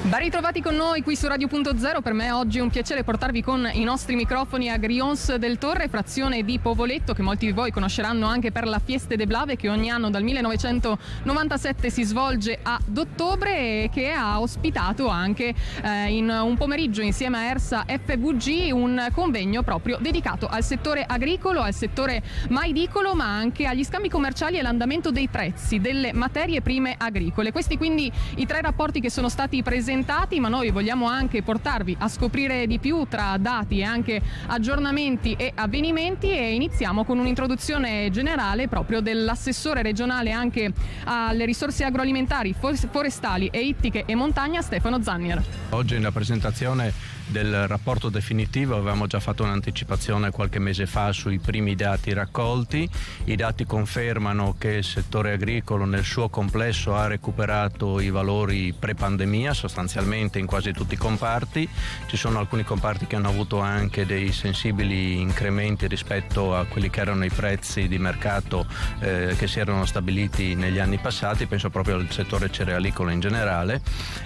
Ben ritrovati con noi qui su Radio.0. Per me oggi è un piacere portarvi con i nostri microfoni a Grions del Torre, frazione di Povoletto, che molti di voi conosceranno anche per la Fieste de Blave, che ogni anno dal 1997 si svolge ad ottobre e che ha ospitato anche in un pomeriggio insieme a Ersa FVG un convegno proprio dedicato al settore agricolo, al settore maidicolo, ma anche agli scambi commerciali e all'andamento dei prezzi delle materie prime agricole. Questi quindi i tre rapporti che sono stati presentati, ma noi vogliamo anche portarvi a scoprire di più tra dati e anche aggiornamenti e avvenimenti, e iniziamo con un'introduzione generale proprio dell'assessore regionale anche alle risorse agroalimentari, forestali e ittiche e montagna, Stefano Zannier. Oggi nella presentazione del rapporto definitivo avevamo già fatto un'anticipazione qualche mese fa sui primi dati raccolti. I dati confermano che il settore agricolo nel suo complesso ha recuperato i valori pre-pandemia sostanzialmente in quasi tutti i comparti. Ci sono alcuni comparti che hanno avuto anche dei sensibili incrementi rispetto a quelli che erano i prezzi di mercato che si erano stabiliti negli anni passati, penso proprio al settore cerealicolo in generale.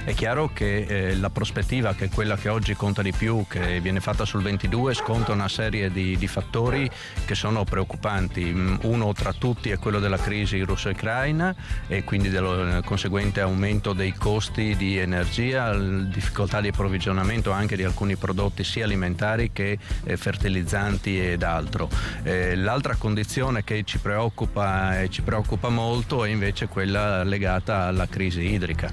È chiaro che la prospettiva, che è quella che oggi conta di più, che viene fatta sul 22, sconta una serie di fattori che sono preoccupanti. Uno tra tutti è quello della crisi russo-ucraina e quindi del conseguente aumento dei costi di energia, difficoltà di approvvigionamento anche di alcuni prodotti sia alimentari che fertilizzanti ed altro. L'altra condizione che ci preoccupa molto è invece quella legata alla crisi idrica,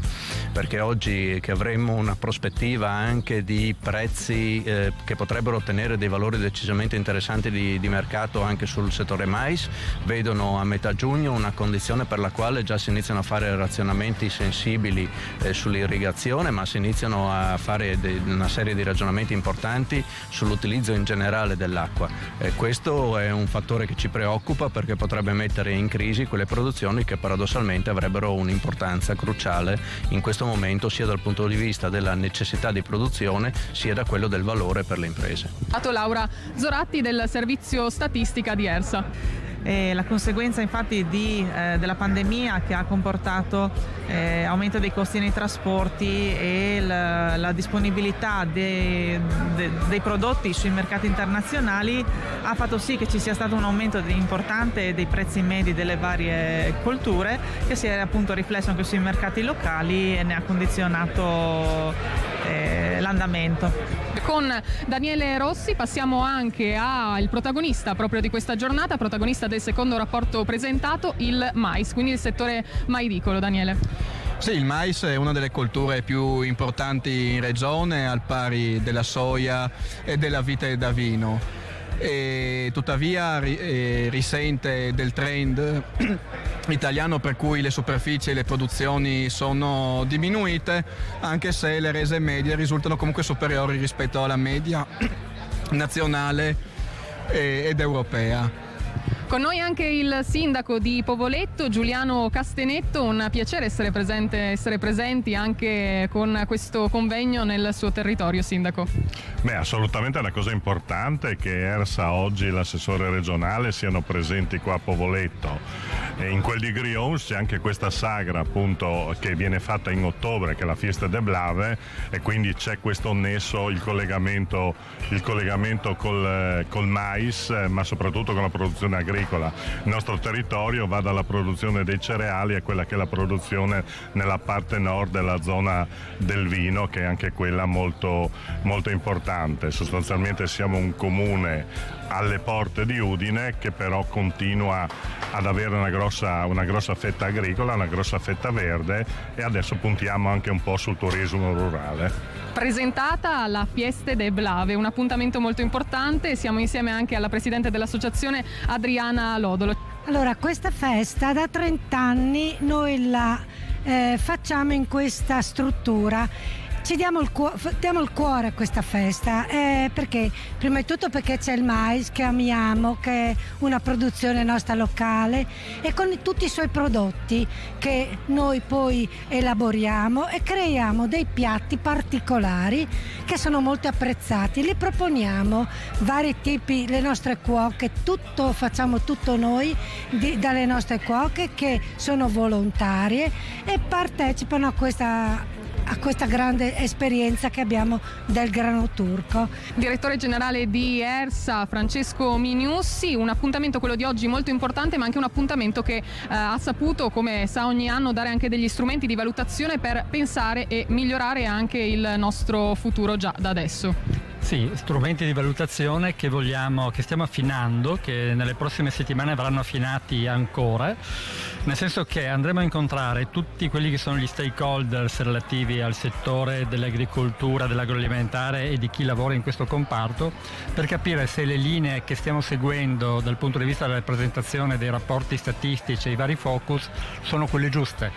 perché oggi che avremmo una prospettiva anche di prezzi che potrebbero ottenere dei valori decisamente interessanti di mercato anche sul settore mais, vedono a metà giugno una condizione per la quale già si iniziano a fare razionamenti sensibili sull'irrigazione, ma si iniziano a fare una serie di ragionamenti importanti sull'utilizzo in generale dell'acqua. Questo è un fattore che ci preoccupa, perché potrebbe mettere in crisi quelle produzioni che paradossalmente avrebbero un'importanza cruciale in questo momento, sia dal punto di vista della necessità di produzione sia da quello del valore per le imprese. Laura Zoratti del servizio statistica di Ersa. La conseguenza infatti della pandemia, che ha comportato aumento dei costi nei trasporti e la disponibilità dei prodotti sui mercati internazionali, ha fatto sì che ci sia stato un aumento importante dei prezzi medi delle varie colture, che si è appunto riflesso anche sui mercati locali e ne ha condizionato l'andamento. Con Daniele Rossi passiamo anche al protagonista proprio di questa giornata, protagonista del secondo rapporto presentato, il mais, quindi il settore maidicolo. Daniele. Sì, il mais è una delle colture più importanti in regione, al pari della soia e della vite da vino. E tuttavia risente del trend italiano, per cui le superfici e le produzioni sono diminuite, anche se le rese medie risultano comunque superiori rispetto alla media nazionale ed europea. Con noi anche il sindaco di Povoletto, Giuliano Castenetto. Un piacere essere presenti anche con questo convegno nel suo territorio, sindaco. Assolutamente è una cosa importante che Ersa oggi, l'assessore regionale, siano presenti qua a Povoletto. E in quel di Grions c'è anche questa sagra appunto che viene fatta in ottobre, che è la Fiesta de Blave, e quindi c'è questo nesso, il collegamento col mais, ma soprattutto con la produzione agricola. Il nostro territorio va dalla produzione dei cereali a quella che è la produzione nella parte nord della zona del vino, che è anche quella molto, molto importante. Sostanzialmente siamo un comune alle porte di Udine che però continua ad avere una grossa fetta agricola, una grossa fetta verde, e adesso puntiamo anche un po' sul turismo rurale. Presentata la Fieste de Blave, un appuntamento molto importante. Siamo insieme anche alla presidente dell'associazione, Adriana Lodolo. Allora, questa festa da 30 anni noi la facciamo in questa struttura. Ci diamo il cuore a questa festa, perché prima di tutto perché c'è il mais che amiamo, che è una produzione nostra locale, e con tutti i suoi prodotti che noi poi elaboriamo e creiamo dei piatti particolari che sono molto apprezzati. Li proponiamo vari tipi, le nostre cuoche, facciamo tutto noi dalle nostre cuoche, che sono volontarie e partecipano a questa a questa grande esperienza che abbiamo del grano turco. Direttore generale di ERSA Francesco Miniussi, un appuntamento quello di oggi molto importante, ma anche un appuntamento che ha saputo, come sa ogni anno, dare anche degli strumenti di valutazione per pensare e migliorare anche il nostro futuro già da adesso. Sì, strumenti di valutazione che stiamo affinando, che nelle prossime settimane verranno affinati ancora, nel senso che andremo a incontrare tutti quelli che sono gli stakeholders relativi al settore dell'agricoltura, dell'agroalimentare e di chi lavora in questo comparto, per capire se le linee che stiamo seguendo dal punto di vista della presentazione dei rapporti statistici e i vari focus sono quelle giuste,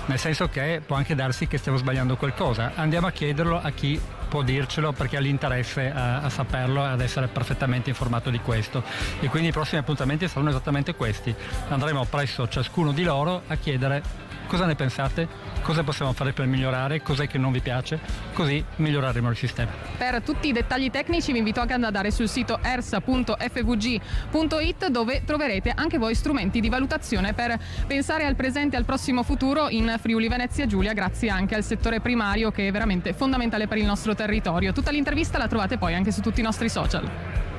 nel senso che può anche darsi che stiamo sbagliando qualcosa. Andiamo a chiederlo a chi può dircelo, perché ha l'interesse a saperlo e ad essere perfettamente informato di questo, e quindi i prossimi appuntamenti saranno esattamente questi. Andremo presso ciascuno di loro a chiedere cosa ne pensate, cosa possiamo fare per migliorare, cos'è che non vi piace, così miglioreremo il sistema. Per tutti i dettagli tecnici vi invito anche ad andare sul sito ersa.fvg.it, dove troverete anche voi strumenti di valutazione per pensare al presente e al prossimo futuro in Friuli Venezia Giulia, grazie anche al settore primario che è veramente fondamentale per il nostro territorio. Tutta l'intervista la trovate poi anche su tutti i nostri social.